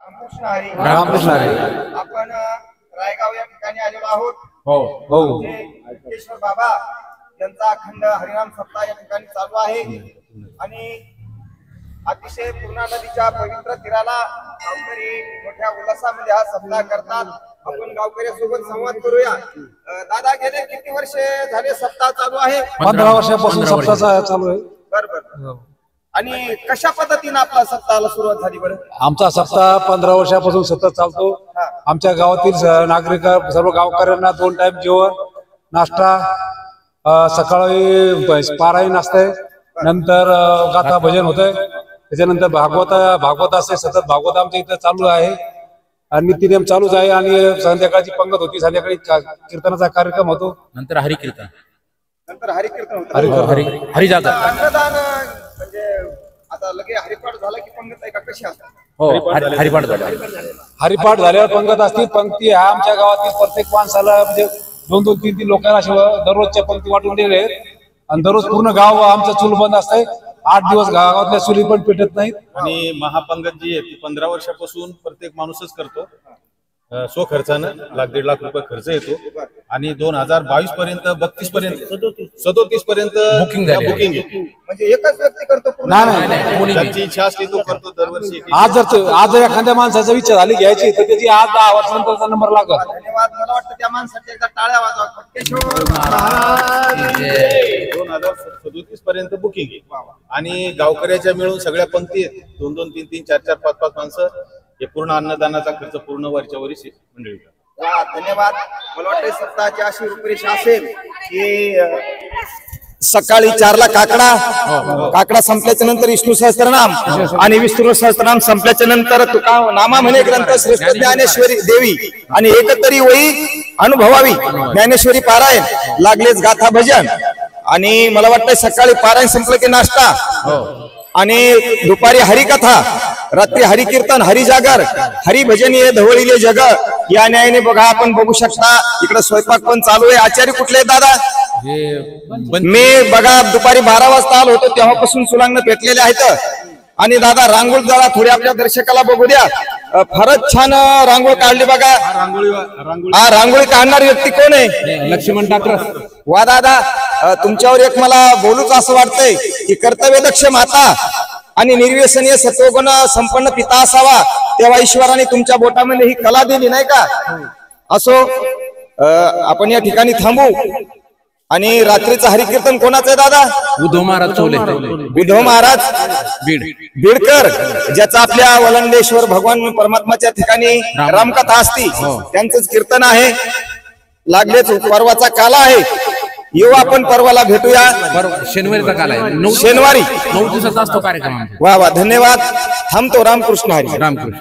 रामकृष्ण हरी. रामकृष्ण हरी. आपण रायगाव या ठिकाणी आलेलो आहोत. हो हो. केशवर बाबा यांचा अखंड हरिनाम सप्ताह या ठिकाणी चालू आहे आणि अतिशय पूर्णा नदीच्या पवित्र तीराला गावकरी मोठ्या उल्हासामध्ये हा सप्ताह करतात. आपण गावकऱ्यांसोबत संवाद करूया. दादा, गेले किती वर्ष झाले सप्ताह चालू आहे? 15 वर्षापासून सप्ताह चालू आहे. बरोबर. आणि कशा पद्धतीने आपला सप्ताहाला सुरुवात झाली बरं? आमचा सप्ताह 15 वर्षापासून सतत चालतो. आमच्या गावातील नागरिक सर्व गावकऱ्यांना 2 टाइम जेवण, नाश्ता, सकाळी पारायण असते, नंतर गाथा भजन होतंय, त्याच्यानंतर भागवत असते. सतत भागवत आमच्या इथं चालू आहे आणि नित्यनेम चालूच आहे. आणि संध्याकाळची पंगत होती, संध्याकाळी कीर्तनाचा कार्यक्रम होतो, नंतर हरिकीर्तन, नंतर हरिकीर्तन होतं. हरिजागर, अन्नदान म्हणजे आता लगे हरिपाठ झाला की पंगत आहे का कशी असतात? हो हरिपाठ झाला. हरिपाठ झाल्यावर पंगत असतील. पंक्ती हा आमच्या गावातील प्रत्येक माणसाला म्हणजे 2-2, 3-3 लोकांना दररोजच्या पंक्ती वाटून दिले आहेत. आणि दररोज पूर्ण गाव आमचं चूल बंद असतंय. 8 दिवस गावातल्या चुली पण पेटत नाहीत. आणि महापंगत जी आहे ती 15 वर्षापासून प्रत्येक माणूसच करतो. स्वखर्चानं 1.5 लाख रुपये खर्च येतो. आणि 2022 पर्यंत 32 पर्यंत 37 पर्यंत बुकिंग आहे. म्हणजे एकच व्यक्ती करतो पूर्ण? नाही, ज्याची इच्छा असली तो करतो दरवर्षी. आज जर एखाद्या माणसाचा विचार झाली घ्यायची तर त्याची आज 10 वर्षानंतरचा नंबर लागला. धन्यवाद. मला वाटतं त्या माणसाची एकदा टाळ्या वाजवा. खटकेश्वर 2037 पर्यंत बुकिंग आहे. आणि गावकऱ्याच्या मिळून सगळ्या पंक्ती आहेत. 2-2, 3-3, 4-4, 5-5 माणसं. हे पूर्ण अन्नदानाचा खर्च पूर्ण वरच्या वरी मंडळी. धन्यवाद. मला वाटतं सप्ताहाची अशी रूपरेषा असेल की सकाळी 4ला काकडा संपल्याच्या नंतर विष्णू सहस्त्रनाम आणि विष्णू सहस्त्रनाम संपल्याच्या नंतर तुका नामा म्हणे ग्रंथ श्रेष्ठ ज्ञानेश्वरी देवी आणि एकतरी वही अनुभवावी ज्ञानेश्वरी पारायण, लागलेच गाथा भजन. आणि मला वाटतं सकाळी पारायण संपलं की नाश्ता आणि दुपारी हरिकथा, रात्री हरिकीर्तन, हरिजागर, हरिभजन हे धवळीले जग. या न्यायाने बघा आपण बघू शकता इकडे स्वयंपाक पण चालू आहे. आचार्य कुठले दादा? मी बघा दुपारी 12 वाजता आलो होतो तेव्हापासून सुलांगण पेटलेले आहेत. आणि दादा रांगोळ जरा थोडी आपल्या दर्शकाला बघू द्या. फारच छान रांगोळ काढली बघा. हा रांगोळी काढणारी व्यक्ती कोण आहे? लक्ष्मण ठाकर. वा दादा, तुमच्यावर एक मला बोलूच असं वाटतंय की कर्तव्यदक्ष माता आणि निर्व्यसनीय सत्वगुण संपन्न पिता असावा, तेव्हा ईश्वराने तुमच्या बोटामध्ये ही कला दिली नाही का? असो, आपण या ठिकाणी थांबू. आणि रात्रीचं हरिकीर्तन कोणाचं आहे दादा? उद्धव महाराज चोले, उद्धव महाराज बीडकर, ज्याचा आपल्या वलंडेश्वर भगवान परमात्माच्या ठिकाणी रामकथा असती, त्यांचंच कीर्तन आहे. लागलेच पर्वाचा काला आहे. येऊ आपण पर्वाला भेटूया. शनिवारीचा काल आहे. शनिवारी 9 दिवसाचा असतो कार्यक्रम. वा वा, धन्यवाद. थांबतो. रामकृष्ण हरी. रामकृष्ण.